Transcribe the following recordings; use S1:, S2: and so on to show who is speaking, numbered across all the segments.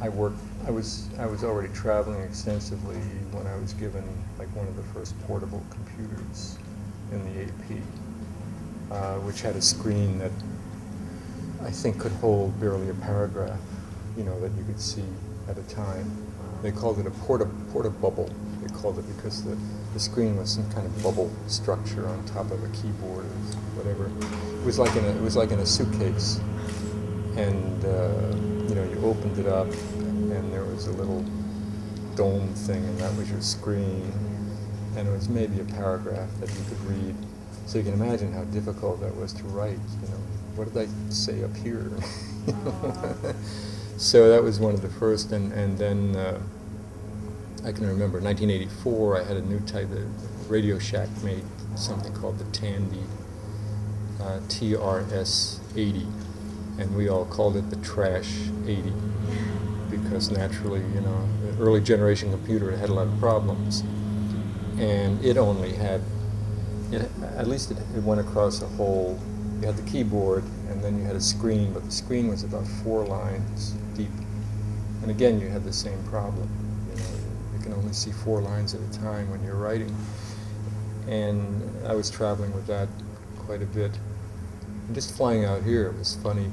S1: I was already traveling extensively when I was given like one of the first portable computers in the AP, which had a screen that I think could hold barely a paragraph, you know, that you could see at a time. They called it a porta-bubble. They called it because the screen was some kind of bubble structure on top of a keyboard or whatever. It was like in a suitcase, and you know, you opened it up, and there was a little dome thing, and that was your screen, and it was maybe a paragraph that you could read. So you can imagine how difficult that was to write. You know, what did I say up here? So that was one of the first, and then I can remember 1984. I had a new type of Radio Shack made something called the Tandy TRS-80, and we all called it the Trash 80 because naturally, you know, the early generation computer had a lot of problems, and it only had, at least it went across a whole. You had the keyboard, and then you had a screen, but the screen was about 4 lines deep. And again, you had the same problem. You know, you can only see 4 lines at a time when you're writing. And I was traveling with that quite a bit. And just flying out here, it was funny.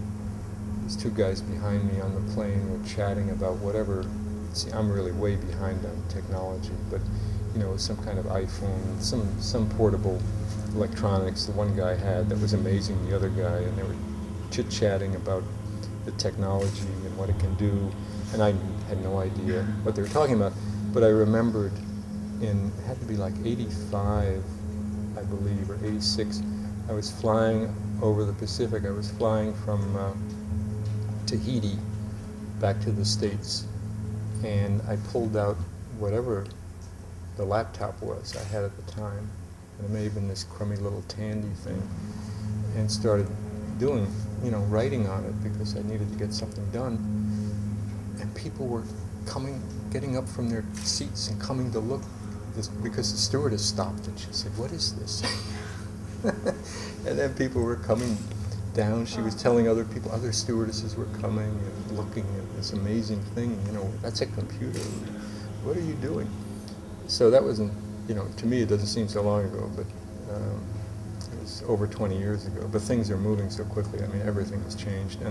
S1: These 2 guys behind me on the plane were chatting about whatever. See, I'm really way behind on technology, but you know, some kind of iPhone, some portable electronics the one guy had that was amazing the other guy, and they were chit-chatting about the technology and what it can do, and I had no idea what they were talking about, but I remembered it had to be like 85, I believe, or 86, I was flying over the Pacific. I was flying from Tahiti back to the States, and I pulled out whatever the laptop was I had at the time, and it may have been this crummy little Tandy thing, and started doing, you know, writing on it because I needed to get something done. And people were getting up from their seats and coming to look, because the stewardess stopped and she said, "What is this?" And then people were coming down. She was telling other people, other stewardesses were coming and looking at this amazing thing. You know, that's a computer. What are you doing? So that wasn't, you know, to me it doesn't seem so long ago, but it was over 20 years ago. But things are moving so quickly. I mean, everything has changed. And